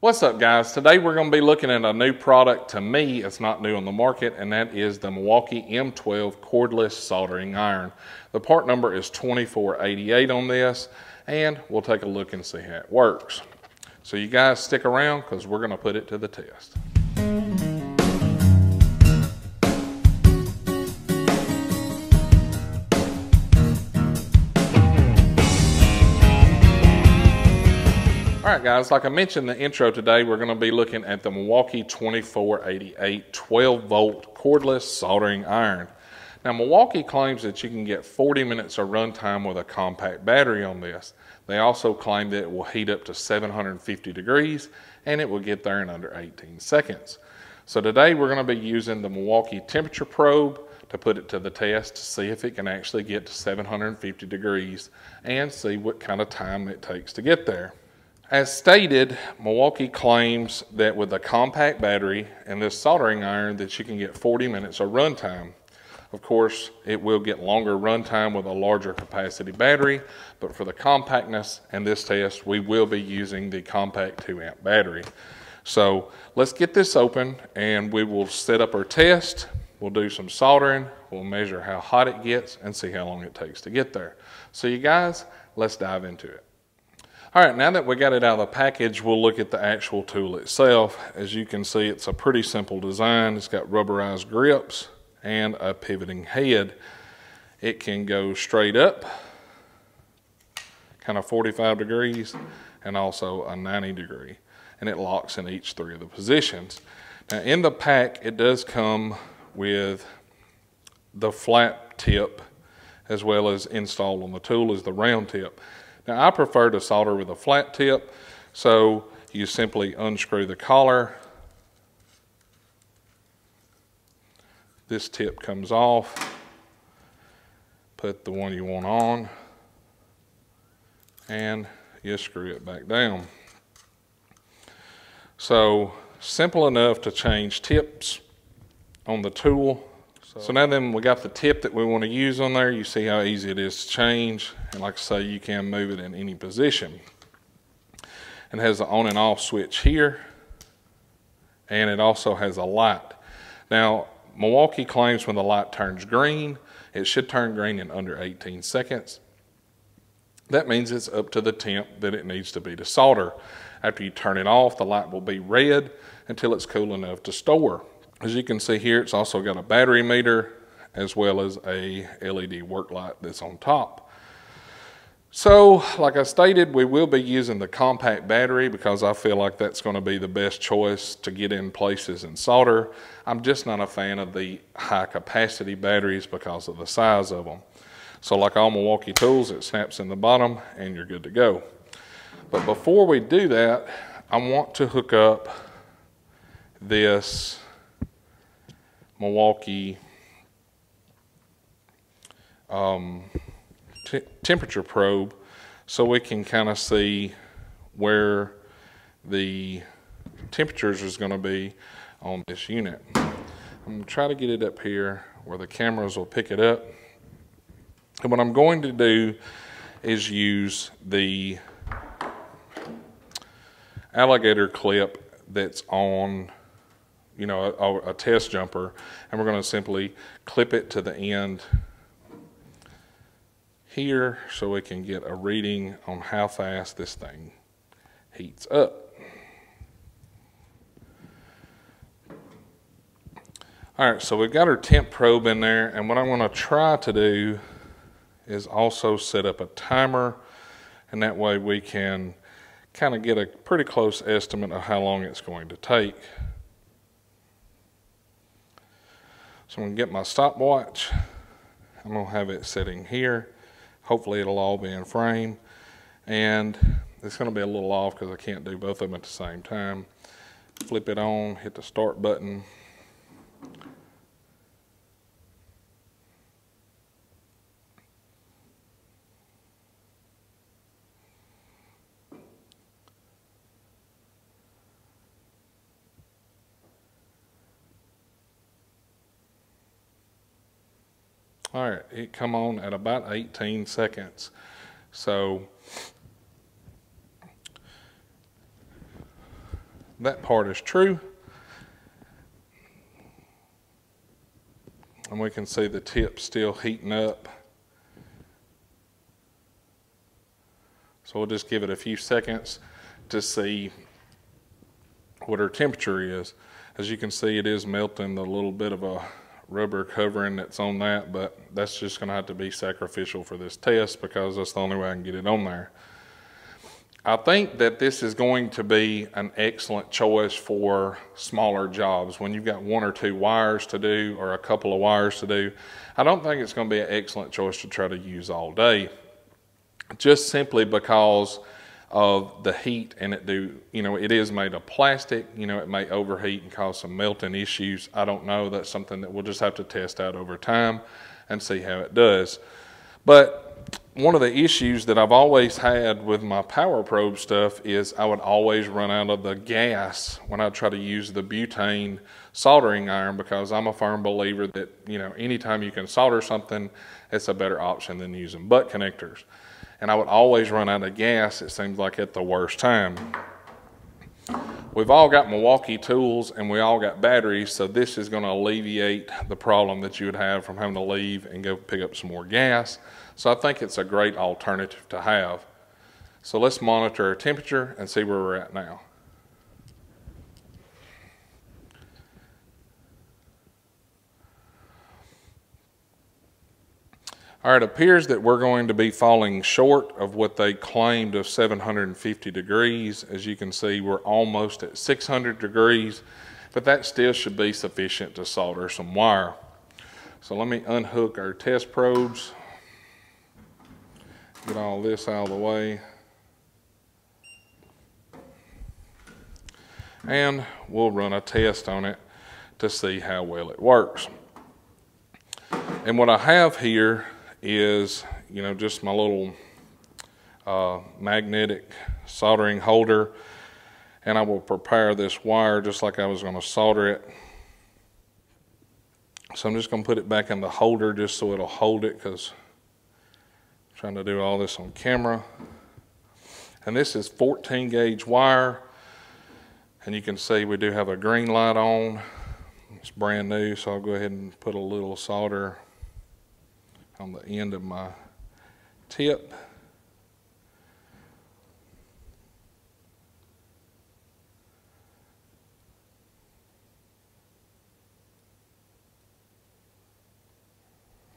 What's up, guys? Today we're going to be looking at a new product. To me, it's not new on the market, and that is the Milwaukee M12 Cordless Soldering Iron. The part number is 2488 on this, and we'll take a look and see how it works. So you guys stick around because we're going to put it to the test. Alright guys, like I mentioned in the intro today, we're going to be looking at the Milwaukee 2488 12 volt cordless soldering iron. Now Milwaukee claims that you can get 40 minutes of runtime with a compact battery on this. They also claim that it will heat up to 750 degrees and it will get there in under 18 seconds. So today we're going to be using the Milwaukee temperature probe to put it to the test to see if it can actually get to 750 degrees and see what kind of time it takes to get there. As stated, Milwaukee claims that with a compact battery and this soldering iron that you can get 40 minutes of runtime. Of course, it will get longer runtime with a larger capacity battery, but for the compactness and this test, we will be using the compact 2-amp battery. So let's get this open and we will set up our test. We'll do some soldering, we'll measure how hot it gets and see how long it takes to get there. So you guys, let's dive into it. All right, now that we got it out of the package, we'll look at the actual tool itself. As you can see, it's a pretty simple design. It's got rubberized grips and a pivoting head. It can go straight up, kind of 45 degrees, and also a 90 degree. And it locks in each three of the positions. Now in the pack, it does come with the flat tip, as well as installed on the tool is the round tip. Now I prefer to solder with a flat tip, so you simply unscrew the collar. This tip comes off, put the one you want on, and you screw it back down. So simple enough to change tips on the tool. So now then we got the tip that we want to use on there. You see how easy it is to change. And like I say, you can move it in any position. It has the on and off switch here. And it also has a light. Now, Milwaukee claims when the light turns green, it should turn green in under 18 seconds. That means it's up to the temp that it needs to be to solder. After you turn it off, the light will be red until it's cool enough to store. As you can see here, it's also got a battery meter as well as a LED work light that's on top. So, like I stated, we will be using the compact battery because I feel like that's going to be the best choice to get in places and solder. I'm just not a fan of the high capacity batteries because of the size of them. So like all Milwaukee tools, it snaps in the bottom and you're good to go. But before we do that, I want to hook up this Milwaukee temperature probe so we can kind of see where the temperatures is going to be on this unit. I'm going to try to get it up here where the cameras will pick it up. And what I'm going to do is use the alligator clip that's on a test jumper, and we're going to simply clip it to the end here so we can get a reading on how fast this thing heats up. All right, so we've got our temp probe in there, and what I'm going to try to do is also set up a timer, and that way we can kind of get a pretty close estimate of how long it's going to take. So I'm going to get my stopwatch. I'm going to have it sitting here. Hopefully it'll all be in frame. And it's going to be a little off because I can't do both of them at the same time. Flip it on, hit the start button. All right, it come on at about 18 seconds. So that part is true. And we can see the tip still heating up. So we'll just give it a few seconds to see what our temperature is. As you can see, it is melting the little bit of a rubber covering that's on that, but that's just going to have to be sacrificial for this test because that's the only way I can get it on there. I think that this is going to be an excellent choice for smaller jobs. When you've got 1 or 2 wires to do or a couple of wires to do, I don't think it's going to be an excellent choice to try to use all day. Just simply because of the heat, and it is made of plastic, it may overheat and cause some melting issues. I don't know. That's something that we'll just have to test out over time and see how it does. But one of the issues that I've always had with my power probe stuff is I would always run out of the gas when I try to use the butane soldering iron, because I'm a firm believer that, anytime you can solder something, it's a better option than using butt connectors. And I would always run out of gas, it seems like, at the worst time. We've all got Milwaukee tools and we all got batteries, so this is going to alleviate the problem that you would have from having to leave and go pick up some more gas. So I think it's a great alternative to have. So let's monitor our temperature and see where we're at now. All right, it appears that we're going to be falling short of what they claimed of 750 degrees. As you can see, we're almost at 600 degrees, but that still should be sufficient to solder some wire. So let me unhook our test probes, get all this out of the way, and we'll run a test on it to see how well it works. And what I have here is, just my little magnetic soldering holder, and I will prepare this wire just like I was going to solder it. So I'm just going to put it back in the holder just so it'll hold it, because I'm trying to do all this on camera. And this is 14 gauge wire, and you can see we do have a green light on. It's brand new, so I'll go ahead and put a little solder on the end of my tip.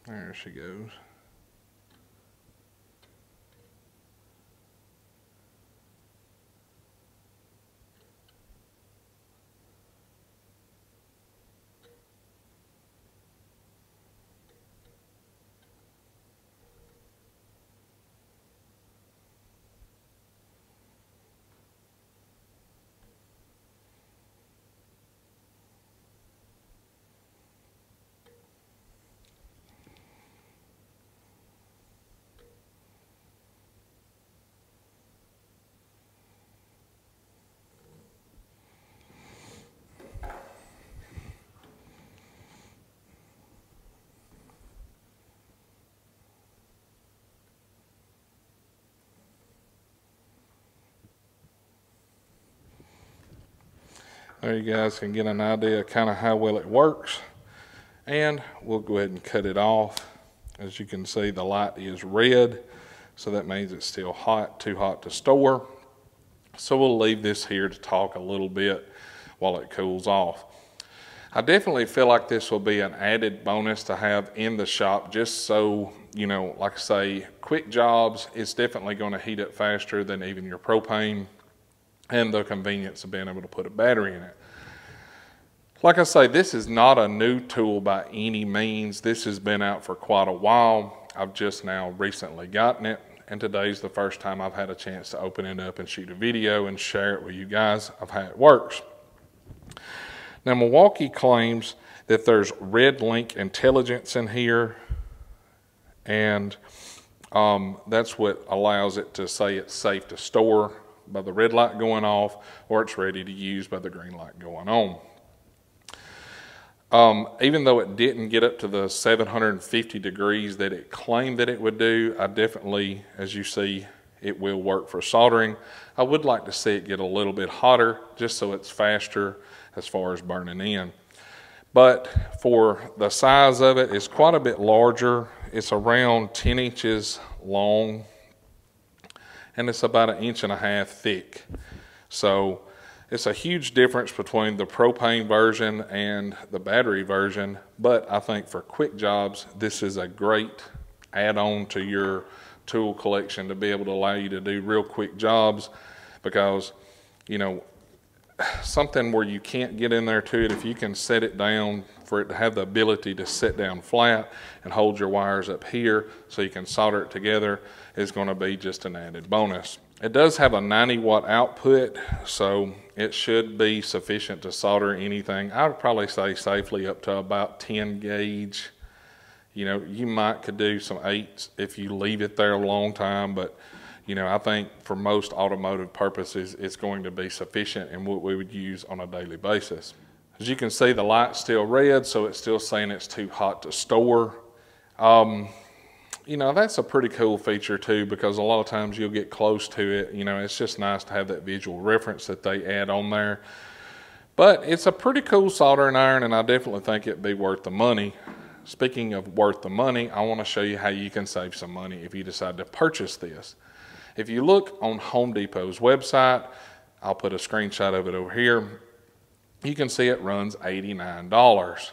There she goes. There you guys can get an idea of kind of how well it works. And we'll go ahead and cut it off. As you can see, the light is red, so that means it's still hot, too hot to store. So we'll leave this here to talk a little bit while it cools off. I definitely feel like this will be an added bonus to have in the shop, just so, like I say, quick jobs, it's definitely going to heat up faster than even your propane, and the convenience of being able to put a battery in it. Like I say, this is not a new tool by any means. This has been out for quite a while. I've just now recently gotten it, and today's the first time I've had a chance to open it up and shoot a video and share it with you guys of how it works. Now, Milwaukee claims that there's red link intelligence in here, and that's what allows it to say it's safe to store by the red light going off, or it's ready to use by the green light going on. Even though it didn't get up to the 750 degrees that it claimed that it would do, I definitely, as you see, it will work for soldering. I would like to see it get a little bit hotter just so it's faster as far as burning in. But for the size of it, it's quite a bit larger. It's around 10 inches long, and it's about 1.5 inches thick. So it's a huge difference between the propane version and the battery version, but I think for quick jobs, this is a great add-on to your tool collection to be able to allow you to do real quick jobs, because, you know, something where you can't get in there to it, if you can set it down for it to have the ability to sit down flat and hold your wires up here so you can solder it together, is going to be just an added bonus. It does have a 90-watt output, so it should be sufficient to solder anything. I would probably say safely up to about 10 gauge. You know, you might could do some 8s if you leave it there a long time, but you know, I think for most automotive purposes, it's going to be sufficient in what we would use on a daily basis. As you can see, the light's still red, so it's still saying it's too hot to store. You know, that's a pretty cool feature too, because a lot of times you'll get close to it. You know, it's just nice to have that visual reference that they add on there. But it's a pretty cool soldering iron, and I definitely think it'd be worth the money. Speaking of worth the money, I want to show you how you can save some money if you decide to purchase this. If you look on Home Depot's website, I'll put a screenshot of it over here, you can see it runs $89,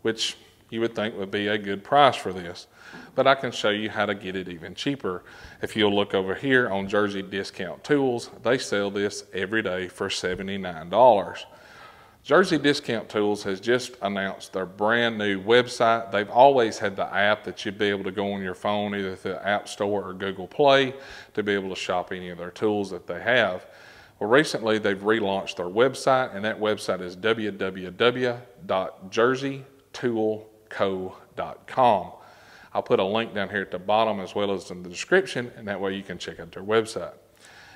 which you would think would be a good price for this. But I can show you how to get it even cheaper. If you'll look over here on Jersey Discount Tools, they sell this every day for $79. Jersey Discount Tools has just announced their brand new website. They've always had the app that you'd be able to go on your phone, either through the App Store or Google Play, to be able to shop any of their tools that they have. Well, recently they've relaunched their website, and that website is www.jerseytoolco.com. I'll put a link down here at the bottom as well as in the description, and that way you can check out their website.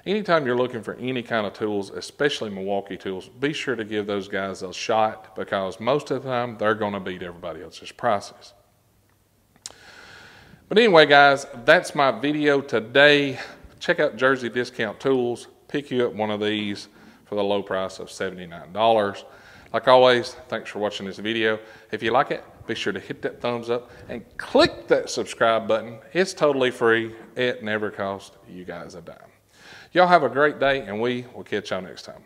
Anytime you're looking for any kind of tools, especially Milwaukee tools, be sure to give those guys a shot, because most of the time they're going to beat everybody else's prices. But anyway, guys, that's my video today. Check out Jersey Discount Tools. Pick you up one of these for the low price of $79. Like always, thanks for watching this video. If you like it, be sure to hit that thumbs up and click that subscribe button. It's totally free. It never costs you guys a dime. Y'all have a great day, and we will catch y'all next time.